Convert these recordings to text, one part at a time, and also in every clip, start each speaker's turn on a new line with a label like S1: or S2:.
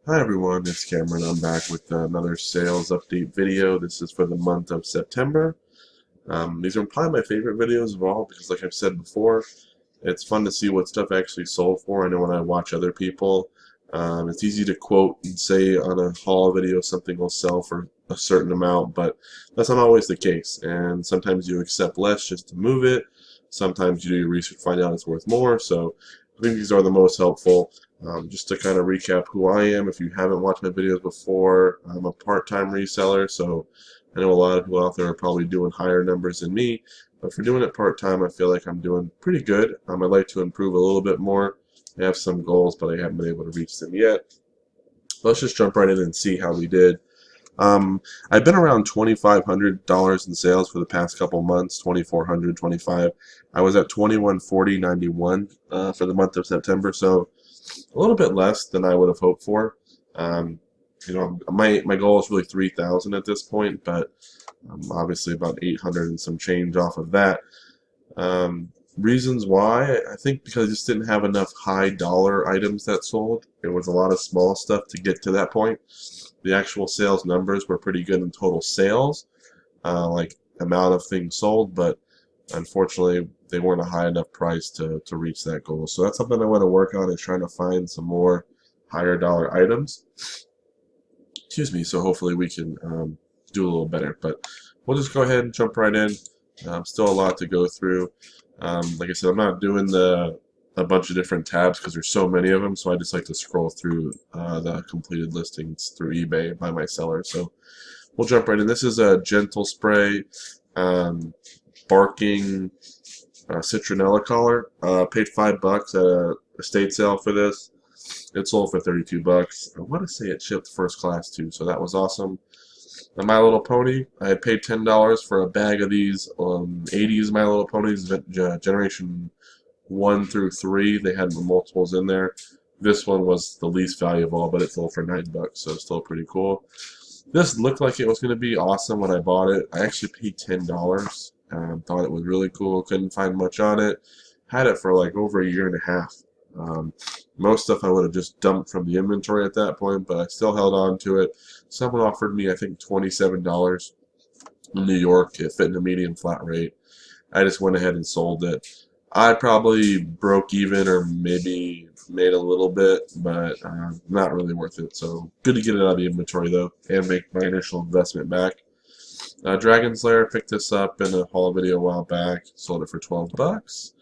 S1: Hi everyone, it's Cameron. I'm back with another sales update video. This is for the month of September. These are probably my favorite videos of all because, like I've said before, it's fun to see what stuff actually sold for. I know when I watch other people, it's easy to quote and say on a haul video something will sell for a certain amount, but that's not always the case. And sometimes you accept less just to move it. Sometimes you do your research, find out it's worth more. So I think these are the most helpful. Just to kind of recap who I am, if you haven't watched my videos before, I'm a part-time reseller, so I know a lot of people out there are probably doing higher numbers than me, but for doing it part-time, I feel like I'm doing pretty good. I'd like to improve a little bit more. I have some goals, but I haven't been able to reach them yet. Let's just jump right in and see how we did. Um, I've been around $2,500 in sales for the past couple months, 2,400, 25. I was at 2140.91 for the month of September, so a little bit less than I would have hoped for. Um, my goal is really 3,000 at this point, but obviously about 800 and some change off of that. Reasons why, I think because I just didn't have enough high dollar items that sold. It was a lot of small stuff to get to that point. The actual sales numbers were pretty good in total sales, like amount of things sold, but unfortunately they weren't a high enough price to reach that goal. So that's something I want to work on, is trying to find some more higher dollar items. Excuse me. So hopefully we can do a little better. But we'll just go ahead and jump right in. Still a lot to go through. Like I said, I'm not doing a bunch of different tabs because there's so many of them. So I just like to scroll through the completed listings through eBay by my seller. So we'll jump right in. This is a gentle spray. Barking citronella collar. Paid $5 at a estate sale for this. It sold for 32 bucks. I want to say it shipped first class too, so that was awesome. The My Little Pony, I had paid $10 for a bag of these 80s My Little Ponies, generation 1 through 3. They had multiples in there. This one was the least valuable, but it sold for $9, so still pretty cool. This looked like it was going to be awesome when I bought it. I actually paid $10. Thought it was really cool. Couldn't find much on it. Had it for like over a year and a half. Most stuff I would have just dumped from the inventory at that point, but I still held on to it. Someone offered me, I think, $27 in New York. It fit in a medium flat rate. I just went ahead and sold it. I probably broke even or maybe made a little bit, but not really worth it. So good to get it out of the inventory though, and make my initial investment back. Dragon Slayer, picked this up in a haul video a while back. Sold it for 12 bucks.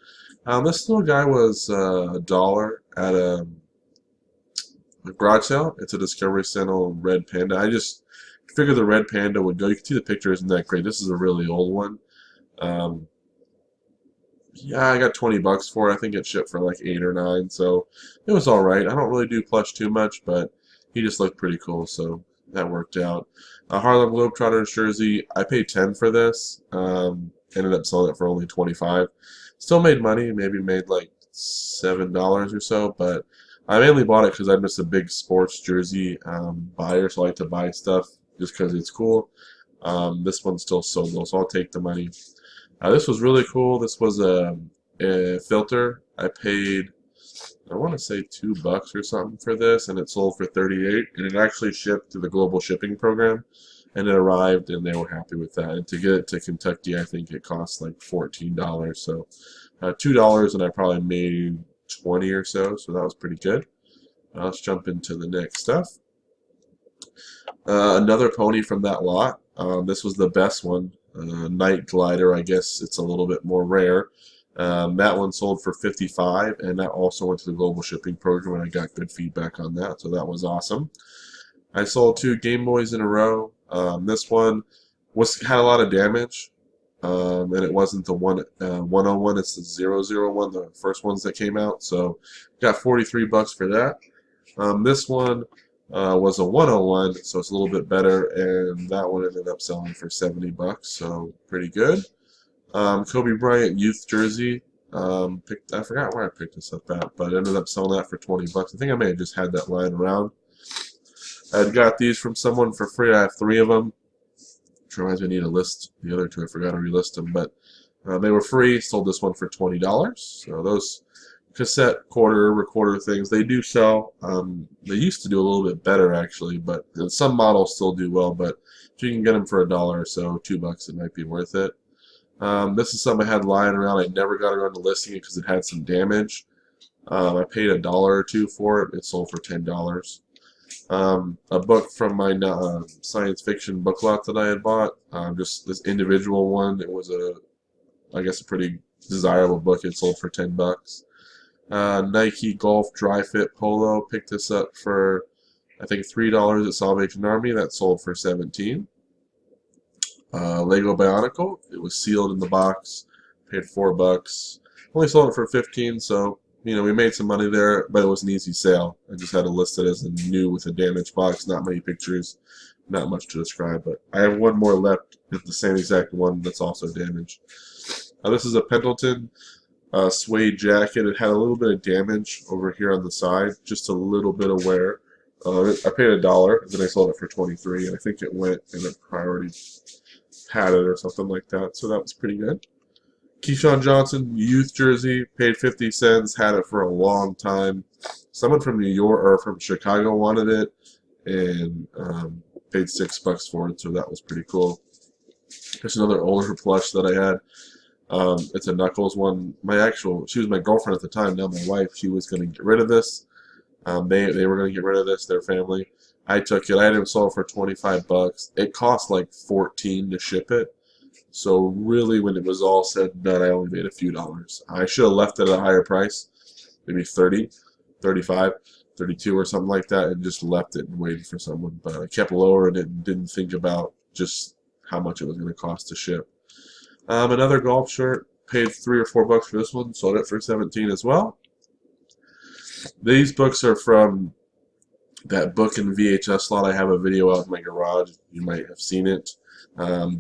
S1: This little guy was $1 at a garage sale. It's a Discovery Channel Red Panda. I just figured the Red Panda would go. You can see the picture isn't that great. This is a really old one. Um, yeah, I got 20 bucks for it. I think it shipped for like 8 or 9, so it was all right. I don't really do plush too much, but he just looked pretty cool, so that worked out. Harlem Globetrotters jersey, I paid 10 for this. Ended up selling it for only 25. Still made money, maybe made like $7 or so, but I mainly bought it because I'm just a big sports jersey buyer, so I like to buy stuff just because it's cool. This one's still sold though, so I'll take the money. This was really cool. This was a filter. I paid, I want to say $2 or something for this, and it sold for 38. And it actually shipped through the global shipping program, and it arrived, and they were happy with that. And to get it to Kentucky, I think it cost like $14. So $2, and I probably made 20 or so. So that was pretty good. Let's jump into the next stuff. Another pony from that lot. This was the best one. Night Glider, I guess it's a little bit more rare. That one sold for 55, and that also went to the global shipping program, and I got good feedback on that, so that was awesome. I sold 2 Game Boys in a row. This one had a lot of damage, and it wasn't the 101, it's the 001, the first ones that came out, so got 43 bucks for that. This one was a 101, so it's a little bit better, and that one ended up selling for 70 bucks, so pretty good. Kobe Bryant youth jersey. I forgot where I picked this up at, but I ended up selling that for 20 bucks. I think I may have just had that lying around. I got these from someone for free. I have 3 of them. Which reminds me, I need to list the other 2. I forgot to relist them, but they were free. Sold this one for $20. So those cassette recorder things. They do sell. They used to do a little bit better actually, but some models still do well. But if you can get them for $1 or so, $2, it might be worth it. This is something I had lying around. I never got around to listing it because it had some damage. I paid $1 or $2 for it. It sold for $10. A book from my science fiction book lot that I had bought. Just this individual one. It was I guess a pretty desirable book. It sold for $10. Nike Golf Dry Fit Polo. Picked this up for I think $3 at Salvation Army. That sold for $17. Lego Bionicle. It was sealed in the box. Paid $4. Only sold it for $15. So you know we made some money there, but it was an easy sale. I just had to list it as a new with a damaged box. Not many pictures. Not much to describe. But I have one more left. It's the same exact one that's also damaged. This is a Pendleton suede jacket. It had a little bit of damage over here on the side, just a little bit of wear. I paid $1, and then I sold it for $23, and I think it went in a priority padded or something like that, so that was pretty good. Keyshawn Johnson youth jersey, paid 50 cents, had it for a long time. Someone from New York or from Chicago wanted it, and paid $6 for it, so that was pretty cool. There's another older plush that I had. It's a Knuckles one. She was my girlfriend at the time, now my wife. She was going to get rid of this. They were going to get rid of this, their family. I took it. I had it sold for $25. It cost like $14 to ship it. So really, when it was all said and done, I only made a few dollars. I should have left it at a higher price, maybe 30, 35, 32 or something like that, and just left it and waited for someone. But I kept lowering it and didn't think about just how much it was going to cost to ship. Another golf shirt, paid $3 or $4 for this one, sold it for $17 as well. These books are from that book in VHS slot. I have a video out in my garage. You might have seen it.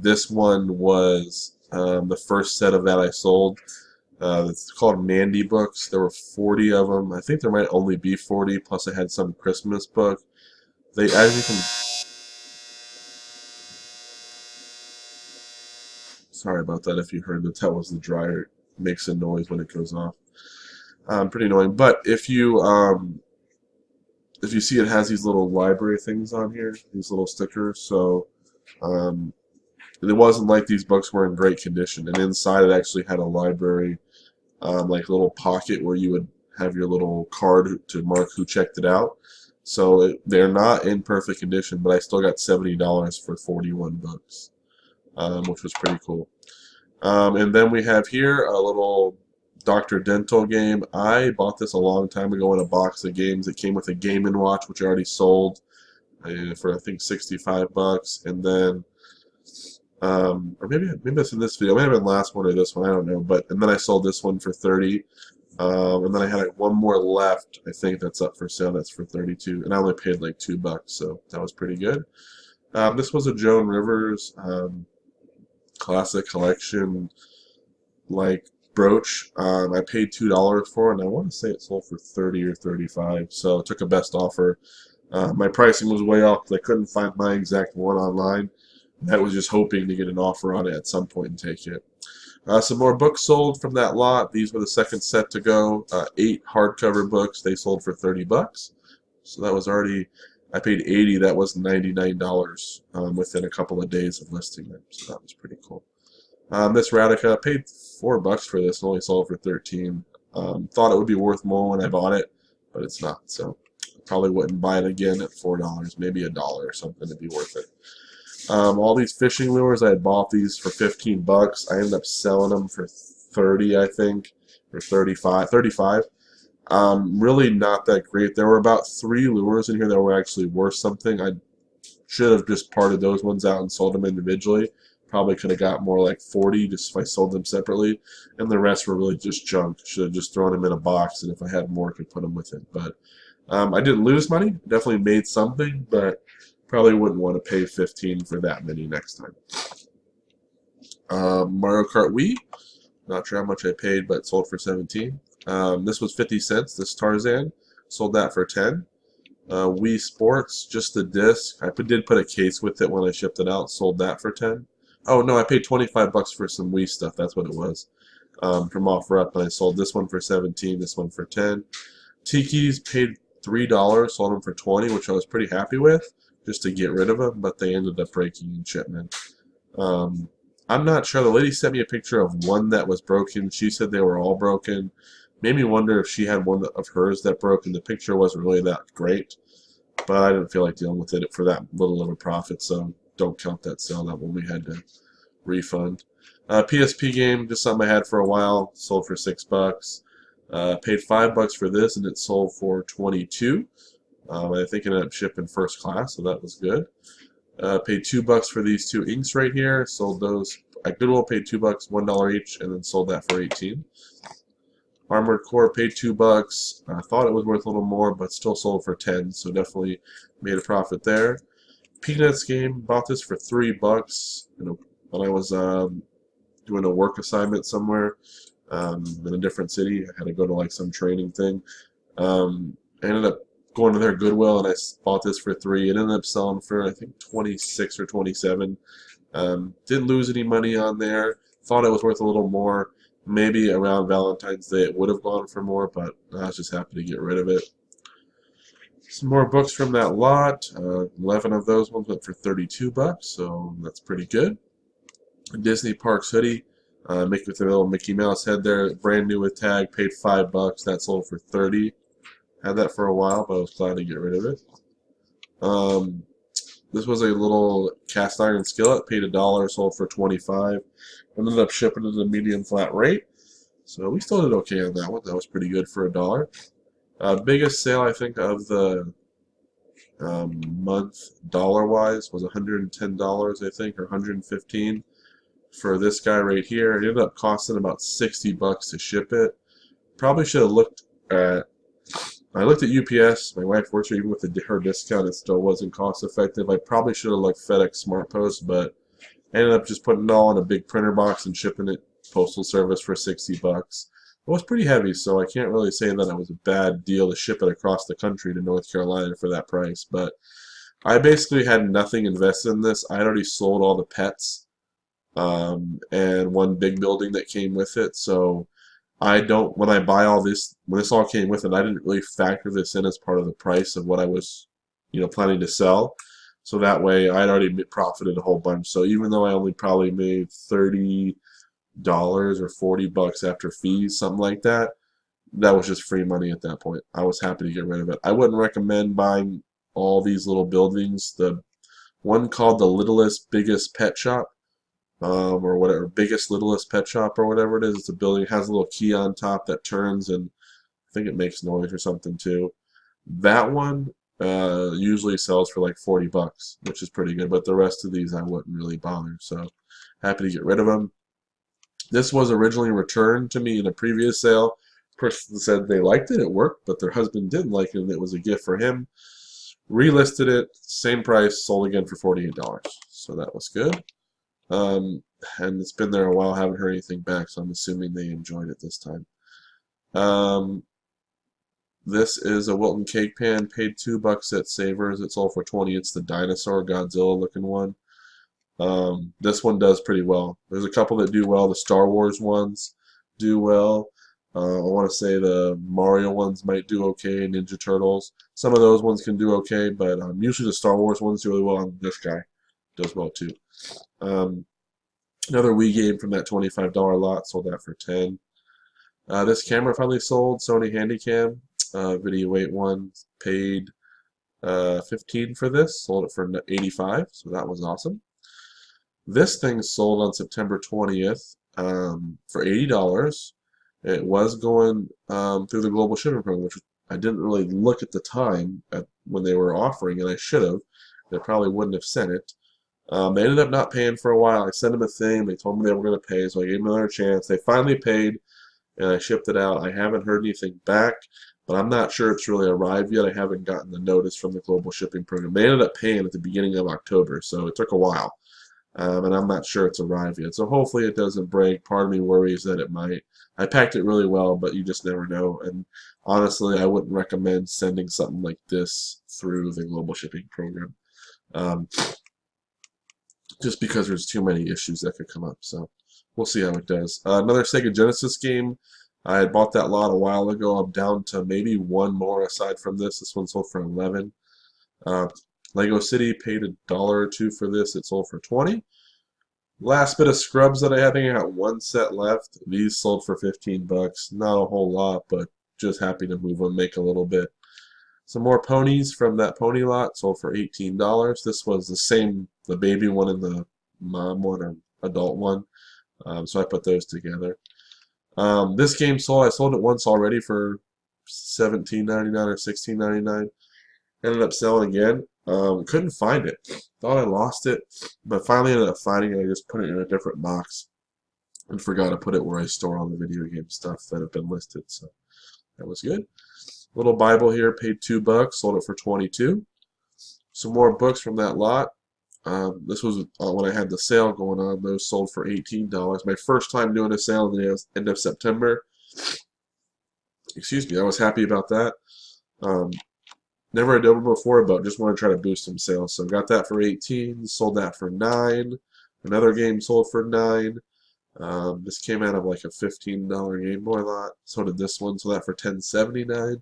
S1: This one was the first set of that I sold. It's called Mandy books. There were 40 of them. I think there might only be 40, plus I had some Christmas book. They actually can... Sorry about that if you heard that. That was the dryer. It makes a noise when it goes off. Pretty annoying. But if you see, it has these little library things on here, these little stickers. So it wasn't like these books were in great condition. And inside it actually had a library, like little pocket where you would have your little card to mark who checked it out. So they're not in perfect condition, but I still got $70 for 41 books. Which was pretty cool. And then we have here a little Dr. Dental game. I bought this a long time ago in a box of games. It came with a Game & Watch, which I already sold for I think $65. And then, or maybe it's in this video. Maybe in the last one or this one. I don't know. And then I sold this one for $30. And then I had one more left. I think that's up for sale. That's for $32. And I only paid like $2, so that was pretty good. This was a Joan Rivers classic collection like brooch. I paid $2 for it, and I want to say it sold for $30 or $35, so I took a best offer. My pricing was way off because I couldn't find my exact one online. I was just hoping to get an offer on it at some point and take it. Some more books sold from that lot. These were the second set to go. 8 hardcover books. They sold for $30. So that was already... I paid $80. That was $99 within a couple of days of listing them. So that was pretty cool. This Radica, I paid $4 for this and only sold for $13. Thought it would be worth more when I bought it, but it's not. So I probably wouldn't buy it again at $4. Maybe $1 or something to be worth it. All these fishing lures, I had bought these for $15. I ended up selling them for $30, I think, or $35. Really not that great. There were about 3 lures in here that were actually worth something. I should have just parted those ones out and sold them individually. Probably could have got more like 40 just if I sold them separately. And the rest were really just junk. Should have just thrown them in a box, and if I had more, I could put them with it. But I didn't lose money. Definitely made something, but probably wouldn't want to pay $15 for that many next time. Mario Kart Wii. Not sure how much I paid, but it sold for $17. This was 50 cents, this Tarzan. Sold that for $10. Wii Sports, just the disc. I did put a case with it when I shipped it out. Sold that for $10. Oh no, I paid $25 for some Wii stuff. That's what it was. from OfferUp, and I sold this one for 17, this one for 10. Tiki's paid $3, sold them for 20, which I was pretty happy with, just to get rid of them, but they ended up breaking in shipment. I'm not sure. The lady sent me a picture of one that was broken. She said they were all broken. Made me wonder if she had one of hers that broke, and the picture wasn't really that great. But I didn't feel like dealing with it for that little of a profit, so don't count that sale. That one we had to refund. PSP game, just something I had for a while. Sold for $6. Paid $5 for this, and it sold for 22. I think it ended up shipping first class, so that was good. Paid $2 for these two inks right here. Sold those at Goodwill. Paid $2, $1 each, and then sold that for 18. Armored Core paid $2. I thought it was worth a little more, but still sold for 10. So definitely made a profit there. Peanuts game, bought this for $3. When I was doing a work assignment somewhere in a different city, I had to go to like some training thing. I ended up going to their Goodwill, and I bought this for $3. It ended up selling for I think 26 or 27. Didn't lose any money on there. Thought it was worth a little more. Maybe around Valentine's Day it would have gone for more, but I was just happy to get rid of it. Some more books from that lot. 11 of those ones went for $32, so that's pretty good. A Disney Parks hoodie, with the little Mickey Mouse head there, brand new with tag, paid $5. That sold for $30. Had that for a while, but I was glad to get rid of it. This was a little cast iron skillet, paid $1, sold for $25. Ended up shipping at a medium flat rate, so we still did okay on that one. That was pretty good for $1. Biggest sale I think of the month dollar-wise was $110, I think, or $115 for this guy right here. It ended up costing about $60 to ship it. Probably should have looked at. I looked at UPS. My wife works here. Even with her discount, it still wasn't cost effective. I probably should have looked FedEx SmartPost, but I ended up just putting it all in a big printer box and shipping it postal service for $60. It was pretty heavy, so I can't really say that it was a bad deal to ship it across the country to North Carolina for that price. But I basically had nothing invested in this. I had already sold all the pets and one big building that came with it, so when I buy all this, when this all came with it, I didn't really factor this in as part of the price of what I was, planning to sell. So that way, I'd already profited a whole bunch. So even though I only probably made $30 or $40 after fees, something like that, that was just free money at that point. I was happy to get rid of it. I wouldn't recommend buying all these little buildings. The one called the Littlest Biggest Pet Shop, or whatever, Biggest Littlest Pet Shop or whatever it is. It's a building. It has a little key on top that turns, and I think it makes noise or something too. That one usually sells for like $40, which is pretty good. But the rest of these I wouldn't really bother. So happy to get rid of them. This was originally returned to me in a previous sale. Person said they liked it, it worked, but their husband didn't like it, and it was a gift for him. Relisted it, same price, sold again for $48. So that was good. And it's been there a while, haven't heard anything back, so I'm assuming they enjoyed it this time. This is a Wilton cake pan, paid $2 at Savers. It sold for $20. It's the dinosaur Godzilla looking one. This one does pretty well. There's a couple that do well. The Star Wars ones do well. I want to say the Mario ones might do okay. Ninja Turtles. Some of those ones can do okay, but usually the Star Wars ones do really well, and this guy does well too. Another Wii game from that $25 lot, sold that for $10. This camera finally sold, Sony Handycam, Video 8 one, paid $15 for this, sold it for $85, so that was awesome. This thing sold on September 20th for $80. It was going through the global shipping program, which I didn't really look at the time when they were offering, and I should have. They probably wouldn't have sent it. They ended up not paying for a while. I sent them a thing. They told me they were going to pay, so I gave them another chance. They finally paid, and I shipped it out. I haven't heard anything back, but I'm not sure it's really arrived yet. I haven't gotten the notice from the global shipping program. They ended up paying at the beginning of October, so it took a while, and I'm not sure it's arrived yet. So hopefully it doesn't break. Part of me worries that it might. I packed it really well, but you just never know. And honestly, I wouldn't recommend sending something like this through the global shipping program. Just because there's too many issues that could come up. So we'll see how it does. Another Sega Genesis game. I had bought that lot a while ago. I'm down to maybe one more aside from this. This one sold for 11. Uh, Lego City paid $1 or $2 for this. It sold for 20. Last bit of Scrubs that I had, I think I got one set left. These sold for 15 bucks. Not a whole lot, but just happy to move them, make a little bit. Some more ponies from that pony lot sold for $18. This was the same, the baby one and the mom one or adult one. So I put those together. This game sold. I sold it once already for $17.99 or $16.99. Ended up selling again. Couldn't find it. Thought I lost it, but finally ended up finding it. I just put it in a different box and forgot to put it where I store all the video game stuff that have been listed. So that was good. Little Bible here, paid $2, sold it for 22. Some more books from that lot. This was when I had the sale going on. Those sold for $18. My first time doing a sale in the end of September. Excuse me. I was happy about that. Never had done it before, but just want to try to boost some sales. So got that for 18, sold that for 9. Another game sold for 9. This came out of like a $15 Game Boy lot. So did this one. Sold that for $10.79.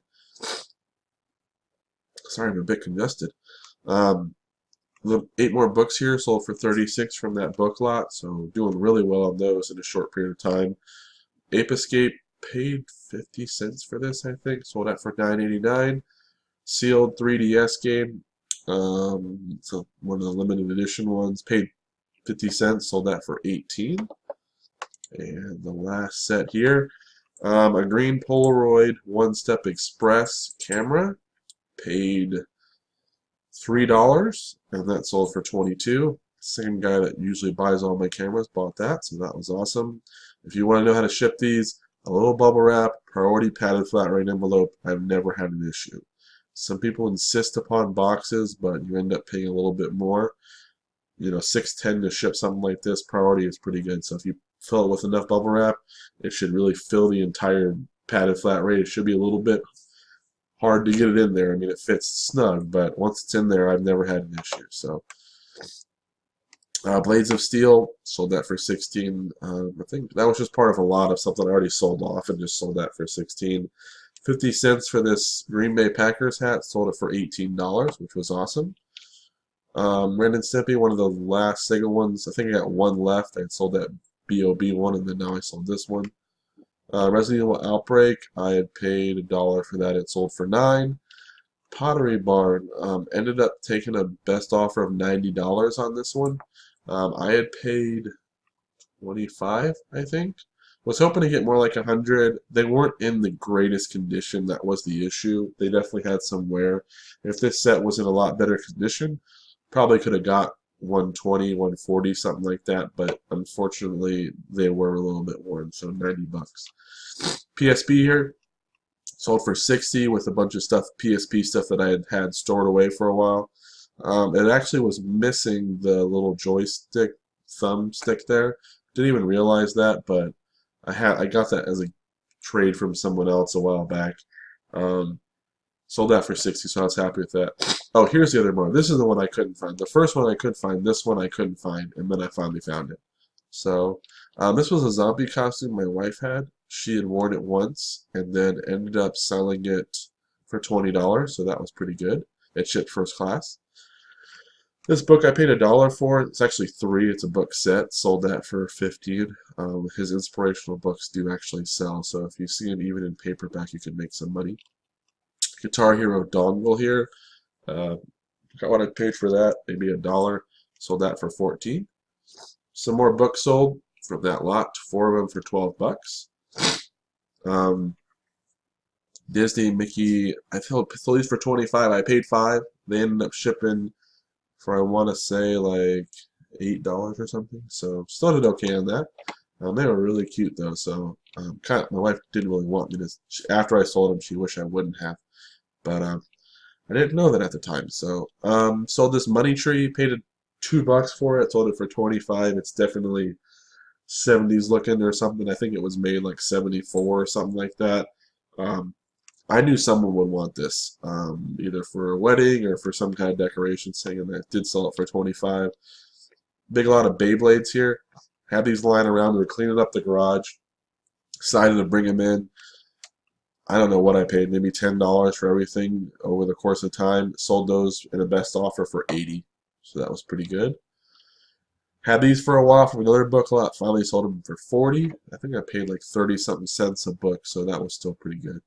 S1: Sorry, I'm a bit congested. 8 more books here sold for 36 from that book lot. So doing really well on those in a short period of time. Ape Escape paid 50 cents for this, I think. Sold that for $9.89. Sealed 3DS game. So one of the limited edition ones. Paid 50 cents. Sold that for 18. And the last set here. A green Polaroid One Step Express camera. Paid $3, and that sold for 22. Same guy that usually buys all my cameras bought that, so that was awesome. If you want to know how to ship these, a little bubble wrap, priority padded flat rate envelope. I've never had an issue. Some people insist upon boxes, but you end up paying a little bit more. You know, $6.10 to ship something like this. Priority is pretty good. So if you fill it with enough bubble wrap, it should really fill the entire padded flat rate. It should be a little bit hard to get it in there. I mean, it fits snug, but once it's in there, I've never had an issue. So, Blades of Steel, sold that for 16. I think that was just part of a lot of something I already sold off and just sold that for 16. 50 cents for this Green Bay Packers hat, sold it for $18, which was awesome. Ren and Stimpy, one of the last Sega ones. I think I got one left. I sold that B.O.B. one, and then now I sold this one. Resident Evil Outbreak, I had paid $1 for that. It sold for 9. Pottery Barn, ended up taking a best offer of $90 on this one. I had paid 25, I think. Was hoping to get more like 100. They weren't in the greatest condition. That was the issue. They definitely had some wear. If this set was in a lot better condition, probably could have got 120, 140, something like that, but unfortunately they were a little bit worn, so 90 bucks. PSP here, sold for 60 with a bunch of stuff, PSP stuff that I had stored away for a while. It actually was missing the little joystick thumb stick there. Didn't even realize that, but I got that as a trade from someone else a while back. Sold that for 60, so I was happy with that. Oh, here's the other one. This is the one I couldn't find. The first one I could find, this one I couldn't find, and then I finally found it. So, this was a zombie costume my wife had. She had worn it once, and then ended up selling it for $20, so that was pretty good. It shipped first class. This book I paid $1 for. It's actually 3. It's a book set. Sold that for 15. His inspirational books do actually sell, so if you see them even in paperback, you can make some money. Guitar Hero dongle here. Got what I paid for that, maybe $1. Sold that for 14. Some more books sold from that lot. 4 of them for 12 bucks. Disney Mickey, I sold these for 25. I paid 5. They ended up shipping for, I want to say, like $8 or something. So still did okay on that. They were really cute though. So my wife didn't really want me to. After I sold them, she wished I wouldn't have. But I didn't know that at the time. So sold this money tree, paid $2 for it, sold it for 25. It's definitely 70s looking or something. I think it was made like 74 or something like that. I knew someone would want this, either for a wedding or for some kind of decoration thing, and I did sell it for 25. Big lot of Beyblades here. Had these lying around. We were cleaning up the garage. Decided to bring them in. I don't know what I paid, maybe $10 for everything over the course of time. Sold those in a best offer for $80, so that was pretty good. Had these for a while from another book lot. Finally sold them for $40. I think I paid like 30 something cents a book, so that was still pretty good.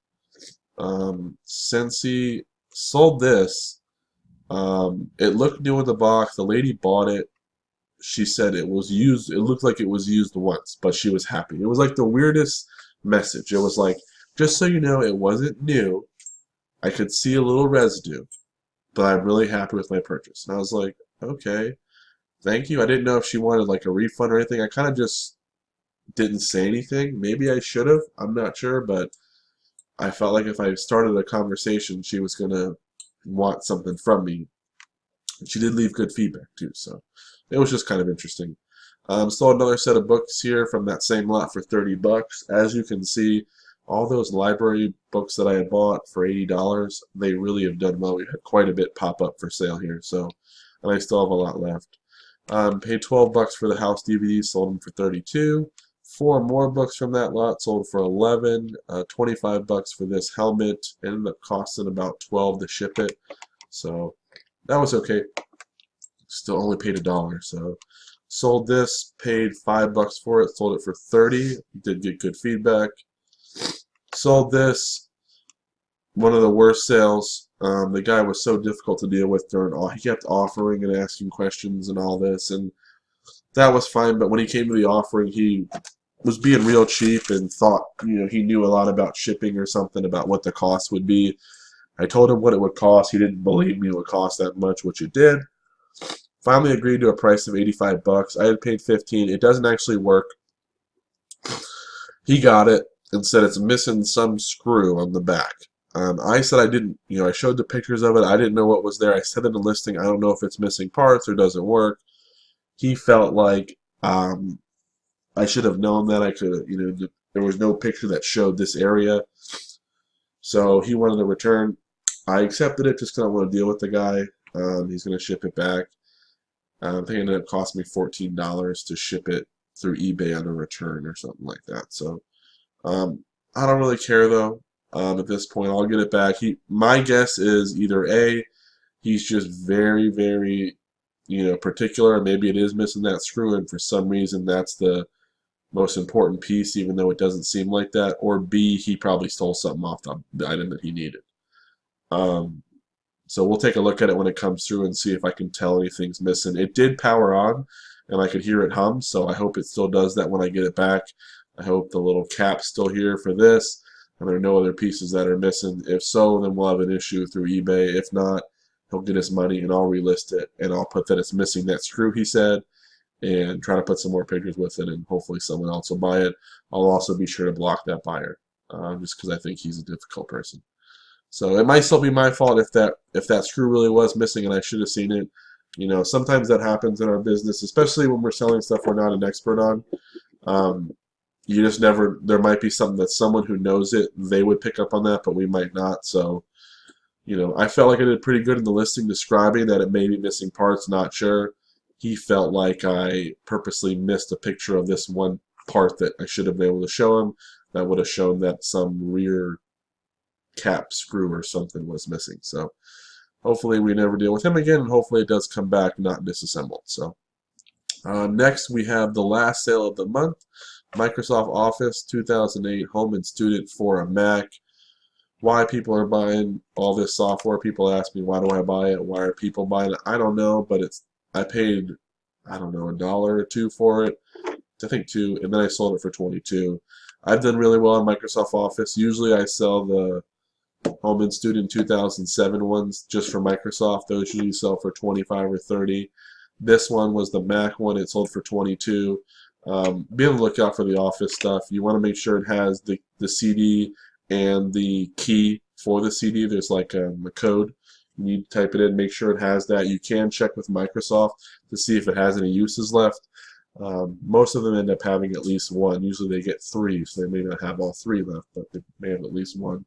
S1: Cincy sold this. It looked new in the box. The lady bought it. She said it was used. It looked like it was used once, but she was happy. It was like the weirdest message. It was like, just so you know, it wasn't new. I could see a little residue, but I'm really happy with my purchase. And I was like, okay, thank you. I didn't know if she wanted like a refund or anything. I kind of just didn't say anything. Maybe I should have. I'm not sure, but I felt like if I started a conversation, she was going to want something from me. And she did leave good feedback too, so it was just kind of interesting. Sold another set of books here from that same lot for $30. As you can see, all those library books that I had bought for $80, they really have done well. We had quite a bit pop up for sale here, so, and I still have a lot left. Paid $12 for the house DVDs, sold them for $32. 4 more books from that lot sold for $11. $25 for this helmet. Ended up costing about $12 to ship it, so that was okay. Still only paid $1, so sold this, paid $5 for it, sold it for $30. Did get good feedback. Sold this, one of the worst sales. The guy was so difficult to deal with during all. He kept offering and asking questions and all this, and that was fine. But when he came to the offering, he was being real cheap and thought, he knew a lot about shipping or something, about what the cost would be. I told him what it would cost. He didn't believe me it would cost that much, which it did. Finally agreed to a price of $85. I had paid $15. It doesn't actually work. He got it and said it's missing some screw on the back. I said I didn't, I showed the pictures of it. I didn't know what was there. I said in the listing, I don't know if it's missing parts or doesn't work. He felt like I should have known that. I could, there was no picture that showed this area. So he wanted to return. I accepted it just because I want to deal with the guy. He's going to ship it back. I think it ended up costing me $14 to ship it through eBay on a return or something like that. So I don't really care though. At this point, I'll get it back. My guess is either A, he's just very, very, particular, and maybe it is missing that screw, and for some reason that's the most important piece, even though it doesn't seem like that. Or B, he probably stole something off the item that he needed. So we'll take a look at it when it comes through and see if I can tell anything's missing. It did power on, and I could hear it hum, so I hope it still does that when I get it back. I hope the little cap's still here for this, and there are no other pieces that are missing. If so, then we'll have an issue through eBay. If not, he'll get his money, and I'll relist it, and I'll put that it's missing that screw, he said, and try to put some more pictures with it, and hopefully someone else will buy it. I'll also be sure to block that buyer, just because I think he's a difficult person. So it might still be my fault if that screw really was missing and I should have seen it. Sometimes that happens in our business, especially when we're selling stuff we're not an expert on. You just never, there might be something that someone who knows it, they would pick up on that, but we might not. So, I felt like I did pretty good in the listing describing that it may be missing parts, not sure. He felt like I purposely missed a picture of this one part that I should have been able to show him. That would have shown that some rear cap screw or something was missing. So hopefully we never deal with him again, and hopefully it does come back not disassembled. So next we have the last sale of the month, Microsoft Office 2008 Home and Student for a Mac. Why people are buying all this software, people ask me, why do I buy it? Why are people buying it? I don't know, but I paid, I don't know, $1 or $2 for it. I think $2, and then I sold it for $22. I've done really well on Microsoft Office. Usually I sell the Home and Student 2007 ones just for Microsoft. Those usually sell for $25 or $30. This one was the Mac one. It sold for $22. Be on the lookout for the Office stuff. You want to make sure it has the CD and the key for the CD. There's like a code. You need to type it in, make sure it has that. You can check with Microsoft to see if it has any uses left. Most of them end up having at least one. Usually they get 3, so they may not have all 3 left, but they may have at least one.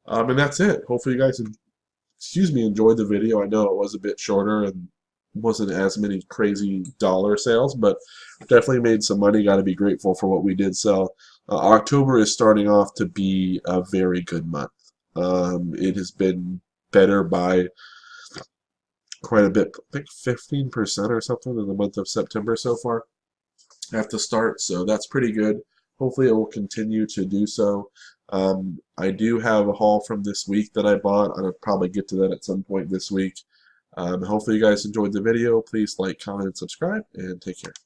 S1: And that's it. Hopefully you guys, enjoyed the video. I know it was a bit shorter, and wasn't as many crazy dollar sales, but definitely made some money. Got to be grateful for what we did sell. October is starting off to be a very good month. It has been better by quite a bit, I think 15% or something in the month of September so far at the start, so that's pretty good. Hopefully it will continue to do so. I do have a haul from this week that I bought. I'll probably get to that at some point this week. Hopefully you guys enjoyed the video. Please like, comment, and subscribe, and take care.